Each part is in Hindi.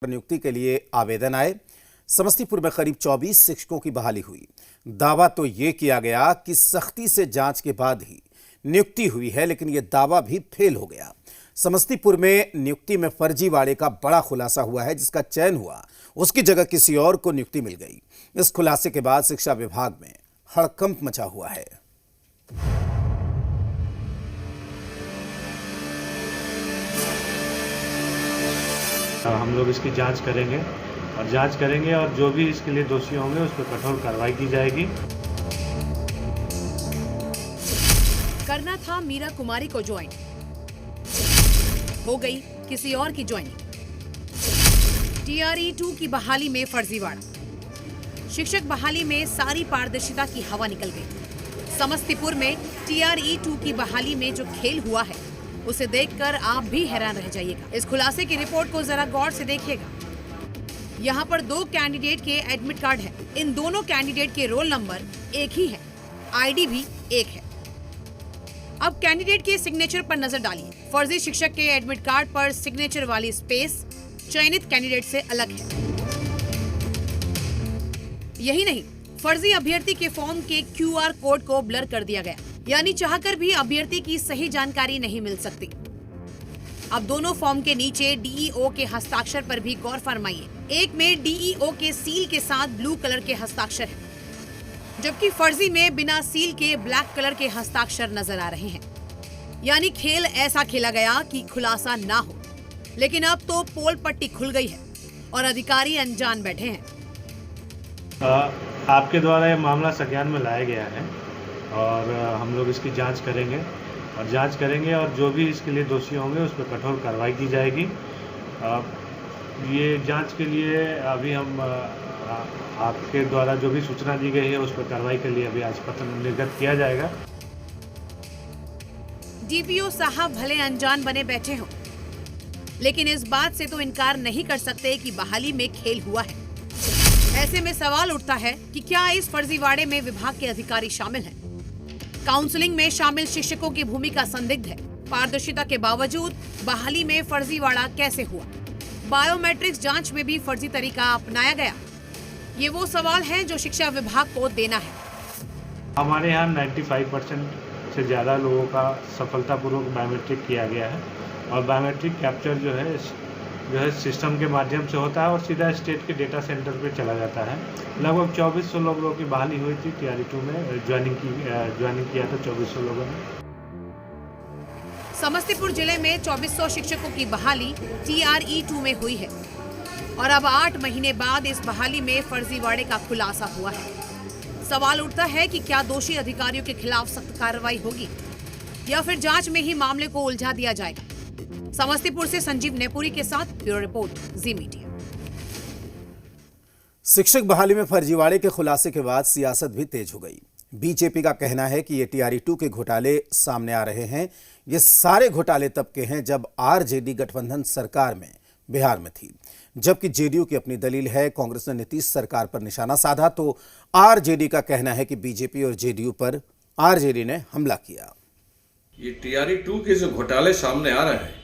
नियुक्ति के लिए आवेदन आए। समस्तीपुर में करीब 24 शिक्षकों की बहाली हुई। दावा तो ये किया गया कि सख्ती से जांच के बाद ही नियुक्ति हुई है, लेकिन यह दावा भी फेल हो गया। समस्तीपुर में नियुक्ति में फर्जीवाड़े का बड़ा खुलासा हुआ है। जिसका चयन हुआ उसकी जगह किसी और को नियुक्ति मिल गई। इस खुलासे के बाद शिक्षा विभाग में हड़कंप मचा हुआ है। हम लोग इसकी जांच करेंगे और जो भी इसके लिए दोषी होंगे उस पर कठोर कार्रवाई की जाएगी। करना था मीरा कुमारी को ज्वाइन, हो गई किसी और की ज्वाइनिंग। TRE-2 की बहाली में फर्जीवाड़ा, शिक्षक बहाली में सारी पारदर्शिता की हवा निकल गई। समस्तीपुर में TRE-2 की बहाली में जो खेल हुआ है उसे देखकर आप भी हैरान रह जाइएगा। इस खुलासे की रिपोर्ट को जरा गौर से देखिएगा। यहाँ पर 2 कैंडिडेट के एडमिट कार्ड हैं। इन दोनों कैंडिडेट के रोल नंबर एक ही है, ID भी एक है। अब कैंडिडेट के सिग्नेचर पर नजर डालिए। फर्जी शिक्षक के एडमिट कार्ड पर सिग्नेचर वाली स्पेस चयनित कैंडिडेट से अलग है। यही नहीं, फर्जी अभ्यर्थी के फॉर्म के QR कोड को ब्लर कर दिया गया, यानी चाहकर भी अभ्यर्थी की सही जानकारी नहीं मिल सकती। अब दोनों फॉर्म के नीचे DEO के हस्ताक्षर पर भी गौर फरमाइए। एक में DEO के सील के साथ ब्लू कलर के हस्ताक्षर हैं, जबकि फर्जी में बिना सील के ब्लैक कलर के हस्ताक्षर नजर आ रहे हैं। यानी खेल ऐसा खेला गया कि खुलासा ना हो, लेकिन अब तो पोल पट्टी खुल गई है और अधिकारी अनजान बैठे हैं। आपके द्वारा यह मामला संज्ञान में लाया गया है और हम लोग इसकी जांच करेंगे और जो भी इसके लिए दोषी होंगे उस पर कठोर कार्रवाई की जाएगी। ये जांच के लिए अभी हम आपके द्वारा जो भी सूचना दी गई है उस पर कार्रवाई के लिए अभी आज पत्र निर्गत किया जाएगा। DPO साहब भले अनजान बने बैठे हों, लेकिन इस बात से तो इनकार नहीं कर सकते कि बहाली में खेल हुआ है। ऐसे में सवाल उठता है कि क्या इस फर्जीवाड़े में विभाग के अधिकारी शामिल हैं? काउंसलिंग में शामिल शिक्षकों की भूमिका संदिग्ध है। पारदर्शिता के बावजूद बहाली में फर्जीवाड़ा कैसे हुआ? बायोमेट्रिक्स जांच में भी फर्जी तरीका अपनाया गया। ये वो सवाल हैं जो शिक्षा विभाग को देना है। हमारे यहाँ 95% से ज़्यादा लोगों का सफलतापूर्वक बायोमेट्रिक किया गया है और बायोमेट्रिक कैप्चर जो है सिस्टम के माध्यम से होता है और सीधा स्टेट के डेटा सेंटर पे चला जाता है। लगभग 2400 लोगों की बहाली हुई थी। TRE-2 में ज्वाइनिंग किया था 2400 लोगों ने। समस्तीपुर जिले में 2400 शिक्षकों की बहाली TRE-2 में हुई है और अब 8 महीने बाद इस बहाली में फर्जीवाड़े का खुलासा हुआ है। सवाल उठता है कि क्या दोषी अधिकारियों के खिलाफ सख्त कार्रवाई होगी या फिर जांच में ही मामले को उलझा दिया जाएगा। समस्तीपुर से संजीव नेपुरी के साथ ब्यूरो रिपोर्ट, जी मीडिया। शिक्षक बहाली में फर्जीवाड़े के खुलासे के बाद सियासत भी तेज हो गई। बीजेपी का कहना है कि ये TRE-2 के घोटाले सामने आ रहे हैं। ये सारे घोटाले तब के हैं जब RJD गठबंधन सरकार में बिहार में थी, जबकि JDU की अपनी दलील है। कांग्रेस ने नीतीश सरकार पर निशाना साधा तो RJD का कहना है कि बीजेपी और JDU पर RJD ने हमला किया। ये TRE-2 के जो घोटाले सामने आ रहे हैं,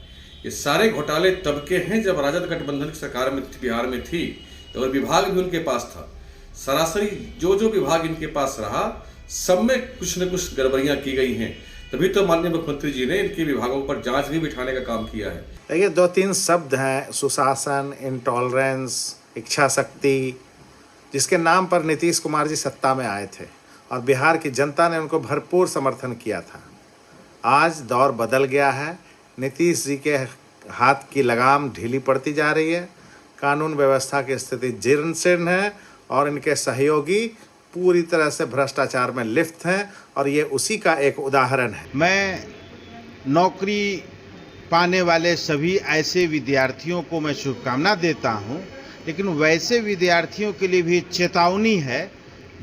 ये सारे घोटाले तब के हैं जब राजद गठबंधन की सरकार में बिहार में थी, तो विभाग भी उनके पास था। सरासरी जो विभाग इनके पास रहा, सब में कुछ न कुछ गड़बड़ियां की गई हैं। तभी तो माननीय मुख्यमंत्री जी ने इनके विभागों पर जांच भी बिठाने का काम किया है। देखिए, 2-3 शब्द हैं, सुशासन, इंटॉलरेंस, इच्छा शक्ति, जिसके नाम पर नीतीश कुमार जी सत्ता में आए थे और बिहार की जनता ने उनको भरपूर समर्थन किया था। आज दौर बदल गया है। नीतीश जी के हाथ की लगाम ढीली पड़ती जा रही है। कानून व्यवस्था की स्थिति जीर्ण शीर्ण है और इनके सहयोगी पूरी तरह से भ्रष्टाचार में लिप्त हैं और ये उसी का एक उदाहरण है। मैं नौकरी पाने वाले सभी ऐसे विद्यार्थियों को मैं शुभकामना देता हूं, लेकिन वैसे विद्यार्थियों के लिए भी चेतावनी है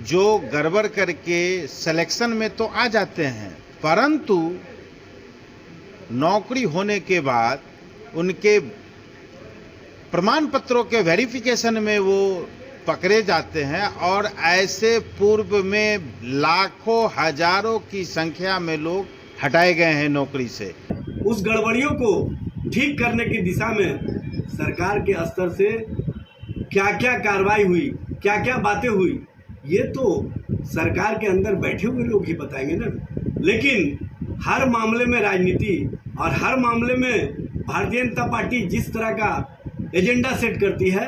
जो गड़बड़ करके सिलेक्शन में तो आ जाते हैं, परंतु नौकरी होने के बाद उनके प्रमाण पत्रों के वेरिफिकेशन में वो पकड़े जाते हैं और ऐसे पूर्व में लाखों हजारों की संख्या में लोग हटाए गए हैं नौकरी से। उस गड़बड़ियों को ठीक करने की दिशा में सरकार के स्तर से क्या क्या कार्रवाई हुई, क्या क्या बातें हुई, ये तो सरकार के अंदर बैठे हुए लोग ही बताएंगे ना। लेकिन हर मामले में राजनीति और हर मामले में भारतीय जनता पार्टी जिस तरह का एजेंडा सेट करती है,